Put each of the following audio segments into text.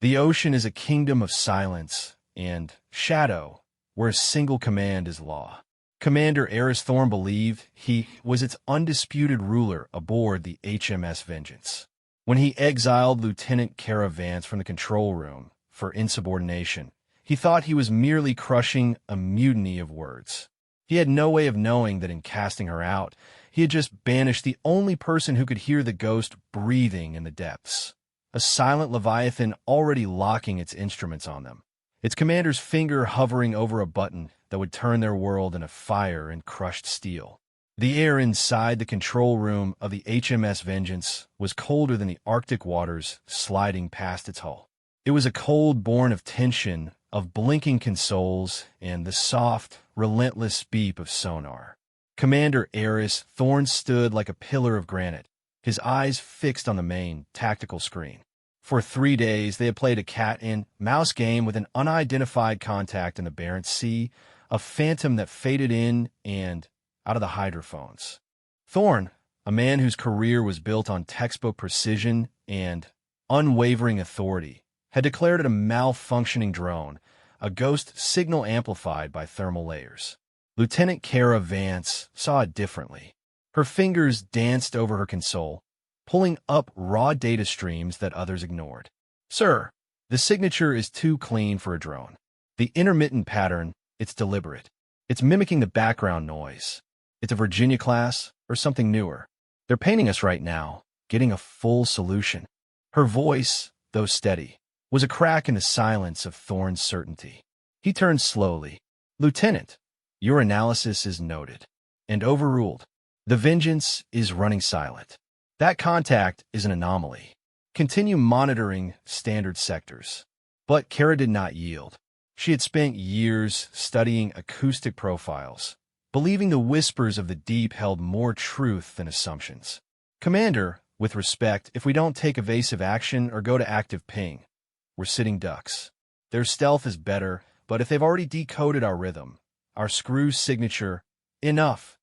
The ocean is a kingdom of silence and shadow, where a single command is law. Commander Eris Thorne believed he was its undisputed ruler aboard the HMS Vengeance. When he exiled Lieutenant Kara Vance from the control room for insubordination, he thought he was merely crushing a mutiny of words. He had no way of knowing that in casting her out, he had just banished the only person who could hear the ghost breathing in the depths. A silent leviathan already locking its instruments on them, its commander's finger hovering over a button that would turn their world into fire and crushed steel. The air inside the control room of the HMS Vengeance was colder than the Arctic waters sliding past its hull. It was a cold born of tension, of blinking consoles, and the soft, relentless beep of sonar. Commander Eris Thorne stood like a pillar of granite, his eyes fixed on the main, tactical screen. For 3 days, they had played a cat-and-mouse game with an unidentified contact in the Barents Sea, a phantom that faded in and out of the hydrophones. Thorne, a man whose career was built on textbook precision and unwavering authority, had declared it a malfunctioning drone, a ghost signal amplified by thermal layers. Lieutenant Kara Vance saw it differently. Her fingers danced over her console, pulling up raw data streams that others ignored. "Sir, the signature is too clean for a drone. The intermittent pattern, it's deliberate. It's mimicking the background noise. It's a Virginia class or something newer. They're painting us right now, getting a full solution." Her voice, though steady, was a crack in the silence of Thorne's certainty. He turned slowly. "Lieutenant, your analysis is noted and overruled. The Vengeance is running silent. That contact is an anomaly. Continue monitoring standard sectors." But Kara did not yield. She had spent years studying acoustic profiles, believing the whispers of the deep held more truth than assumptions. "Commander, with respect, if we don't take evasive action or go to active ping, we're sitting ducks. Their stealth is better, but if they've already decoded our rhythm, our screw signature, enough."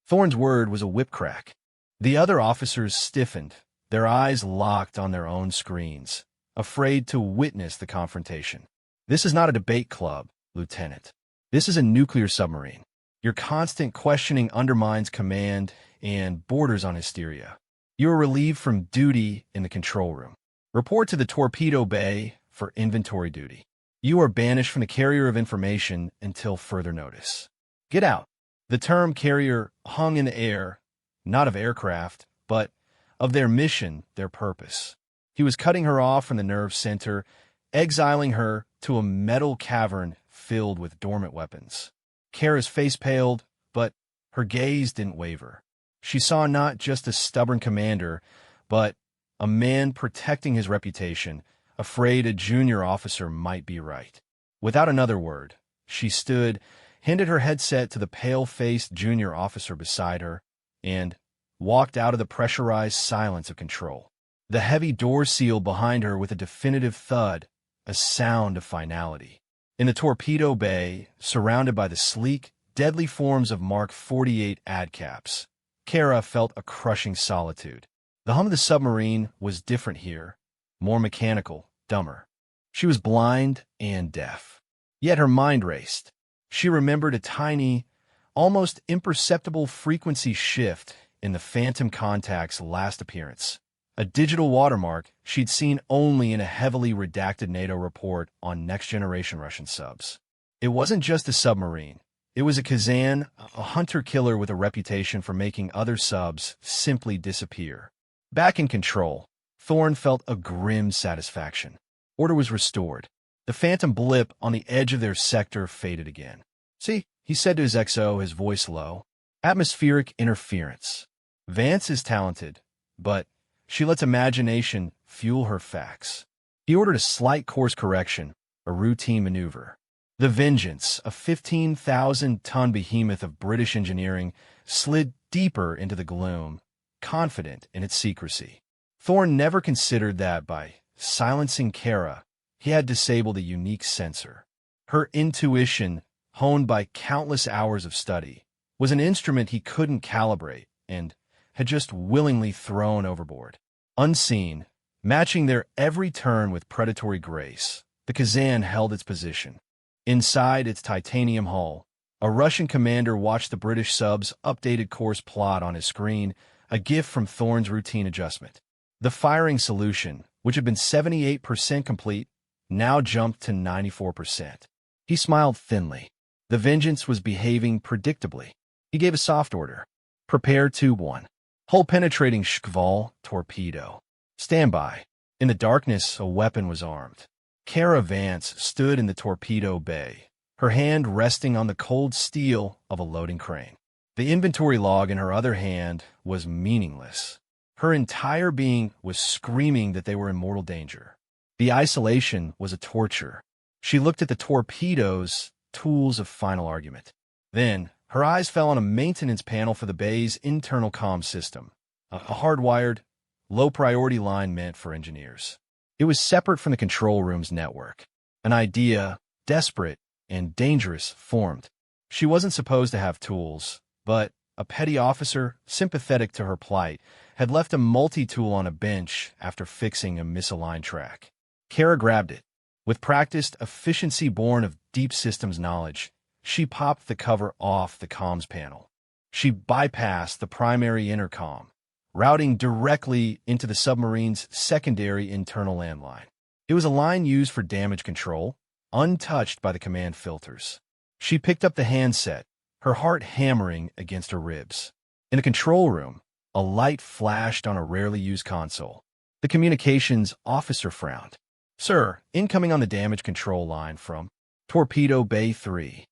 Thorne's word was a whip crack. The other officers stiffened, their eyes locked on their own screens, afraid to witness the confrontation. "This is not a debate club, Lieutenant. This is a nuclear submarine. Your constant questioning undermines command and borders on hysteria. You are relieved from duty in the control room. Report to the torpedo bay for inventory duty. You are banished from the carrier of information until further notice. Get out." The term carrier hung in the air, not of aircraft, but of their mission, their purpose. He was cutting her off from the nerve center, exiling her to a metal cavern filled with dormant weapons. Kara's face paled, but her gaze didn't waver. She saw not just a stubborn commander, but a man protecting his reputation, afraid a junior officer might be right. Without another word, she stood, handed her headset to the pale-faced junior officer beside her, and walked out of the pressurized silence of control. The heavy door sealed behind her with a definitive thud, a sound of finality. In the torpedo bay, surrounded by the sleek, deadly forms of Mark 48 ADCAPs, Kara felt a crushing solitude. The hum of the submarine was different here, more mechanical, dumber. She was blind and deaf. Yet her mind raced. She remembered a tiny, almost imperceptible frequency shift in the Phantom Contact's last appearance, a digital watermark she'd seen only in a heavily redacted NATO report on next-generation Russian subs. It wasn't just a submarine. It was a Kazan, a hunter-killer with a reputation for making other subs simply disappear. Back in control, Thorne felt a grim satisfaction. Order was restored. The phantom blip on the edge of their sector faded again. "See," he said to his XO, his voice low. "Atmospheric interference. Vance is talented, but she lets imagination fuel her facts." He ordered a slight course correction, a routine maneuver. The Vengeance, a 15,000-ton behemoth of British engineering, slid deeper into the gloom, confident in its secrecy. Thorne never considered that by silencing Kara, he had disabled a unique sensor. Her intuition, honed by countless hours of study, was an instrument he couldn't calibrate and had just willingly thrown overboard. Unseen, Matching their every turn with predatory grace, the Kazan held its position. Inside its titanium hull, a Russian commander watched the British sub's updated course plot on his screen, a gift from Thorne's routine adjustment. The firing solution, which had been 78% complete, now jumped to 94%. He smiled thinly. The Vengeance was behaving predictably. He gave a soft order. Prepare Tube 1. Hull-penetrating Shkval torpedo. Stand by. In the darkness, a weapon was armed. Kara Vance stood in the torpedo bay, her hand resting on the cold steel of a loading crane. The inventory log in her other hand was meaningless. Her entire being was screaming that they were in mortal danger. The isolation was a torture. She looked at the torpedoes, tools of final argument. Then, her eyes fell on a maintenance panel for the bay's internal comm system, a hardwired, low-priority line meant for engineers. It was separate from the control room's network. An idea, desperate and dangerous, formed. She wasn't supposed to have tools, but a petty officer, sympathetic to her plight, had left a multi-tool on a bench after fixing a misaligned track. Kara grabbed it. With practiced efficiency born of deep systems knowledge, she popped the cover off the comms panel. She bypassed the primary intercom, routing directly into the submarine's secondary internal landline. It was a line used for damage control, untouched by the command filters. She picked up the handset, her heart hammering against her ribs. In the control room, a light flashed on a rarely used console. The communications officer frowned. "Sir, incoming on the damage control line from Torpedo Bay 3.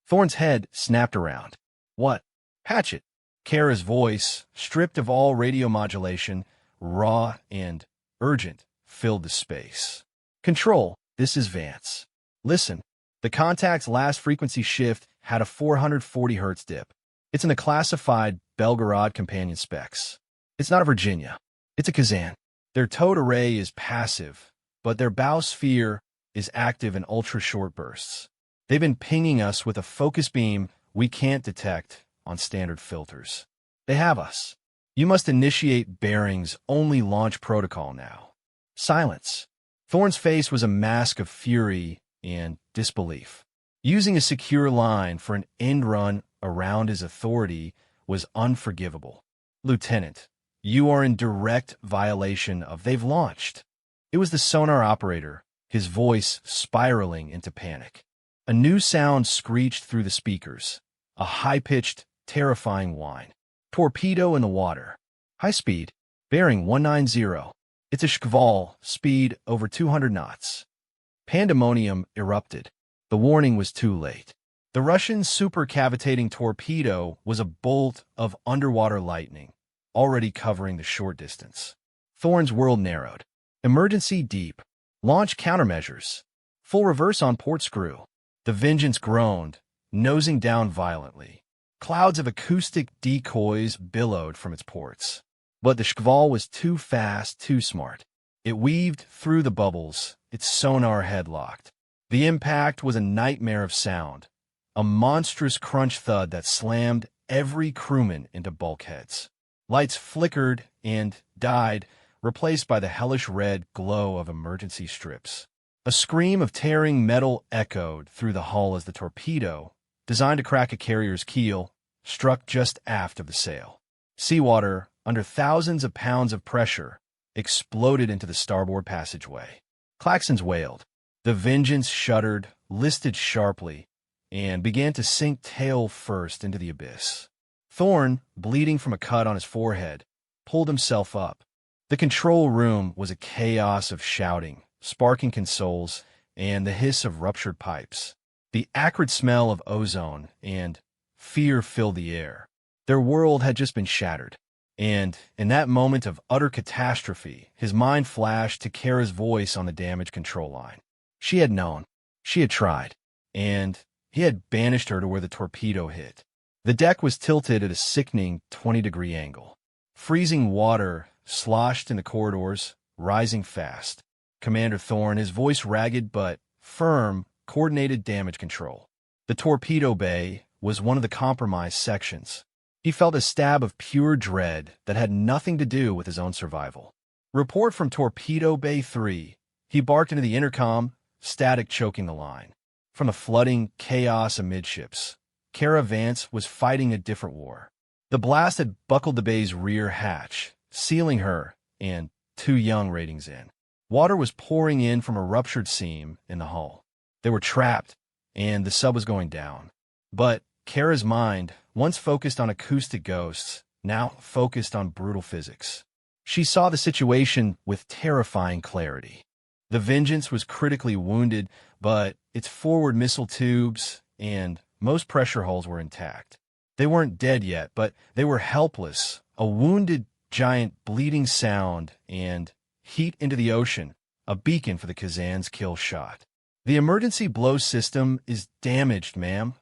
Thorne's head snapped around. "What?" "Hatchet." Kara's voice, stripped of all radio modulation, raw and urgent, filled the space. "Control, this is Vance. Listen, the contact's last frequency shift had a 440 Hz dip. It's in the classified Belgorod companion specs. It's not a Virginia. It's a Kazan. Their towed array is passive, but their bow sphere is active in ultra-short bursts. They've been pinging us with a focus beam we can't detect on standard filters. They have us. You must initiate bearings-only launch protocol now." Silence. Thorne's face was a mask of fury and disbelief. Using a secure line for an end run around his authority was unforgivable. "Lieutenant, you are in direct violation of they've launched." It was the sonar operator, his voice spiraling into panic. A new sound screeched through the speakers, a high-pitched, terrifying whine. "Torpedo in the water. High speed. Bearing 190. It's a Shkval, speed over 200 knots." Pandemonium erupted. The warning was too late. The Russian supercavitating torpedo was a bolt of underwater lightning, already covering the short distance. Thorne's world narrowed. Emergency deep. Launch countermeasures. Full reverse on port screw. The Vengeance groaned, nosing down violently. Clouds of acoustic decoys billowed from its ports. But the Shkval was too fast, too smart. It weaved through the bubbles, its sonar headlocked. The impact was a nightmare of sound, a monstrous crunch thud that slammed every crewman into bulkheads. Lights flickered and died, replaced by the hellish red glow of emergency strips. A scream of tearing metal echoed through the hull as the torpedo, designed to crack a carrier's keel, struck just aft of the sail. Seawater, under thousands of pounds of pressure, exploded into the starboard passageway. Claxons wailed. The Vengeance shuddered, listed sharply, and began to sink tail first into the abyss. Thorne, bleeding from a cut on his forehead, pulled himself up. The control room was a chaos of shouting, sparking consoles, and the hiss of ruptured pipes. The acrid smell of ozone and fear filled the air. Their world had just been shattered. And, in that moment of utter catastrophe, his mind flashed to Kara's voice on the damage control line. She had known. She had tried. And he had banished her to where the torpedo hit. The deck was tilted at a sickening 20-degree angle. Freezing water sloshed in the corridors, rising fast. Commander Thorne, his voice ragged but firm, coordinated damage control. The torpedo bay was one of the compromised sections. He felt a stab of pure dread that had nothing to do with his own survival. Report from Torpedo Bay 3. He barked into the intercom, static choking the line. From the flooding chaos amidships, Kara Vance was fighting a different war. The blast had buckled the bay's rear hatch, sealing her and 2 young ratings in. Water was pouring in from a ruptured seam in the hull. They were trapped, and the sub was going down. But Kara's mind, once focused on acoustic ghosts, now focused on brutal physics. She saw the situation with terrifying clarity. The Vengeance was critically wounded, but its forward missile tubes and most pressure hulls were intact. They weren't dead yet, but they were helpless, a wounded giant bleeding sound and heat into the ocean, a beacon for the Kazan's kill shot. The emergency blow system is damaged, ma'am.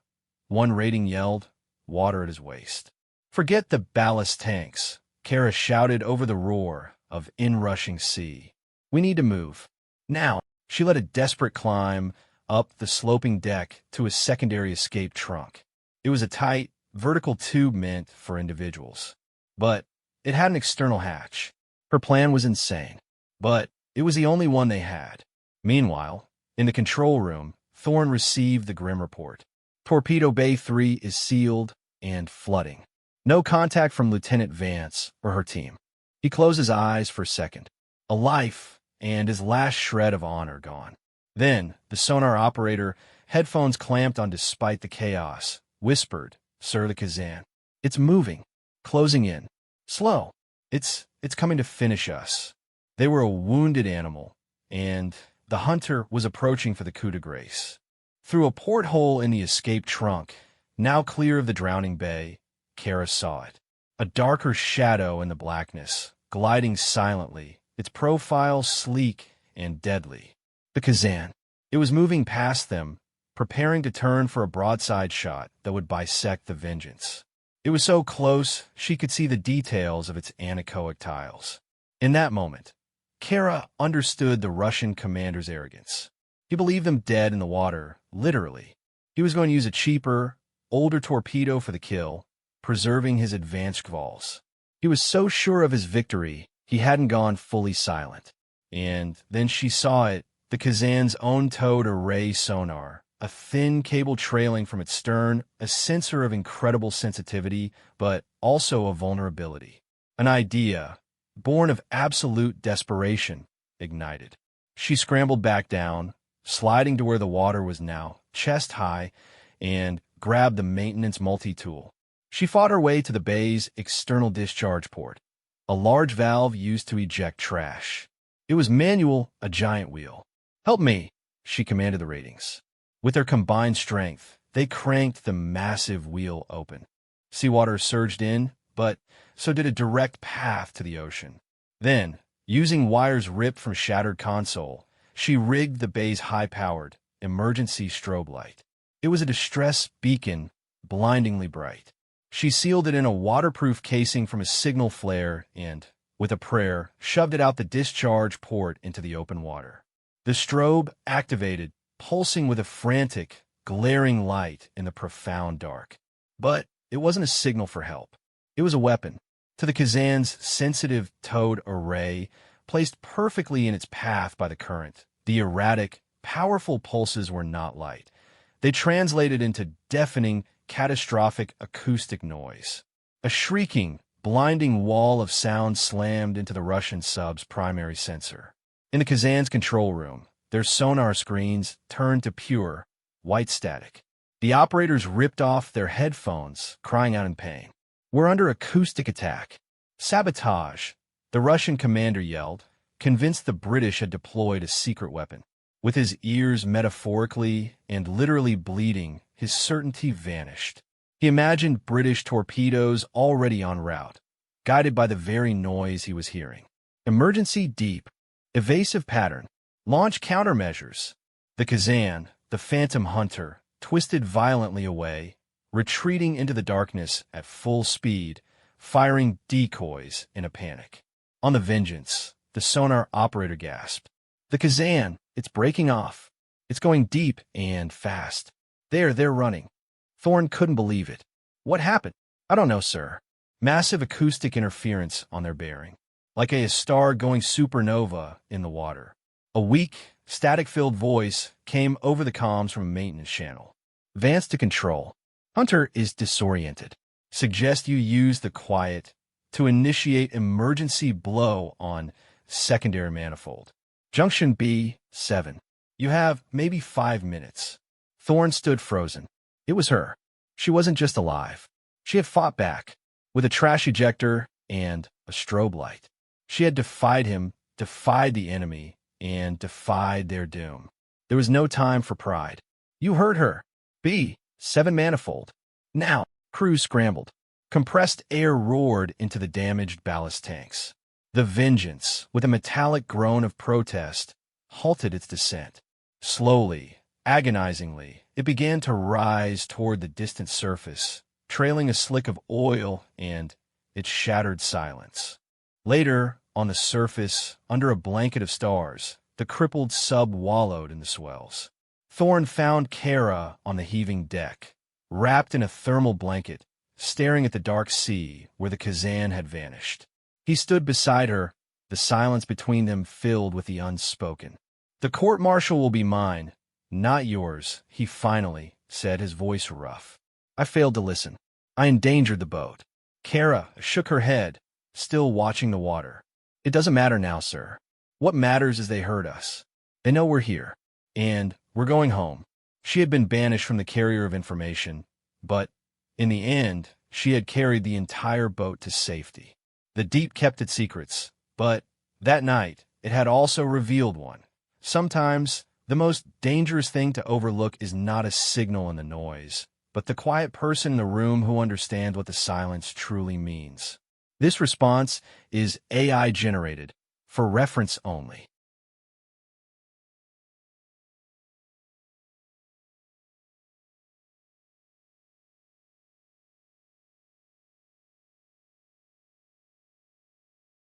One rating yelled, water at his waist. Forget the ballast tanks, Kara shouted over the roar of inrushing sea. We need to move. Now, she led a desperate climb up the sloping deck to a secondary escape trunk. It was a tight, vertical tube meant for individuals. But it had an external hatch. Her plan was insane, but it was the only one they had. Meanwhile, in the control room, Thorne received the grim report. Torpedo Bay 3 is sealed and flooding. No contact from Lieutenant Vance or her team. He closed his eyes for a second. A life and his last shred of honor gone. Then, the sonar operator, headphones clamped on despite the chaos, whispered, Sir the Kazan. It's moving. Closing in. Slow. It's coming to finish us. They were a wounded animal, and the hunter was approaching for the coup de grace. Through a porthole in the escape trunk, now clear of the drowning bay, Kara saw it. A darker shadow in the blackness, gliding silently, its profile sleek and deadly. The Kazan. It was moving past them, preparing to turn for a broadside shot that would bisect the Vengeance. It was so close, she could see the details of its anechoic tiles. In that moment, Kara understood the Russian commander's arrogance. He believed them dead in the water, literally. He was going to use a cheaper, older torpedo for the kill, preserving his advanced quals. He was so sure of his victory, he hadn't gone fully silent. And then she saw it, the Kazan's own towed array sonar, a thin cable trailing from its stern, a sensor of incredible sensitivity, but also of vulnerability. An idea, born of absolute desperation, ignited. She scrambled back down, sliding to where the water was now, chest high, and grabbed the maintenance multi-tool. She fought her way to the bay's external discharge port, a large valve used to eject trash. It was manual, a giant wheel. Help me, she commanded the ratings. With their combined strength, they cranked the massive wheel open. Seawater surged in, but so did a direct path to the ocean. Then, using wires ripped from shattered console, she rigged the bay's high-powered, emergency strobe light. It was a distress beacon, blindingly bright. She sealed it in a waterproof casing from a signal flare and, with a prayer, shoved it out the discharge port into the open water. The strobe activated, pulsing with a frantic, glaring light in the profound dark. But it wasn't a signal for help. It was a weapon. To the Kazan's sensitive towed array, placed perfectly in its path by the current, the erratic, powerful pulses were not light. They translated into deafening, catastrophic acoustic noise. A shrieking, blinding wall of sound slammed into the Russian sub's primary sensor. In the Kazan's control room, their sonar screens turned to pure, white static. The operators ripped off their headphones, crying out in pain. We're under acoustic attack. Sabotage, the Russian commander yelled, convinced the British had deployed a secret weapon. With his ears metaphorically and literally bleeding, his certainty vanished. He imagined British torpedoes already en route, guided by the very noise he was hearing. Emergency deep. Evasive pattern. Launch countermeasures. The Kazan, the phantom hunter, twisted violently away, retreating into the darkness at full speed, firing decoys in a panic. On the Vengeance, the sonar operator gasped. The Kazan, it's breaking off. It's going deep and fast. They're running. Thorne couldn't believe it. What happened? I don't know, sir. Massive acoustic interference on their bearing. like a star going supernova in the water. A weak, static-filled voice came over the comms from a maintenance channel. Advance to control. Hunter is disoriented. Suggest you use the quiet to initiate emergency blow on secondary manifold. Junction B7. You have maybe 5 minutes. Thorne stood frozen. It was her. She wasn't just alive. She had fought back, with a trash ejector and a strobe light. She had defied him, defied the enemy, and defied their doom. There was no time for pride. You heard her. B7 manifold. Now, crews scrambled. Compressed air roared into the damaged ballast tanks. The Vengeance, with a metallic groan of protest, halted its descent. Slowly, agonizingly, it began to rise toward the distant surface, trailing a slick of oil and its shattered silence. Later, on the surface, under a blanket of stars, the crippled sub wallowed in the swells. Thorne found Kara on the heaving deck, wrapped in a thermal blanket, staring at the dark sea where the Kazan had vanished. He stood beside her, the silence between them filled with the unspoken. "The court-martial will be mine, not yours," he finally said, his voice rough. "I failed to listen. I endangered the boat." Kara shook her head, still watching the water. "It doesn't matter now, sir. What matters is they heard us. They know we're here. And we're going home." She had been banished from the carrier of information, but in the end, she had carried the entire boat to safety. The deep kept its secrets, but that night, it had also revealed one. Sometimes, the most dangerous thing to overlook is not a signal in the noise, but the quiet person in the room who understands what the silence truly means. This response is AI-generated, for reference only.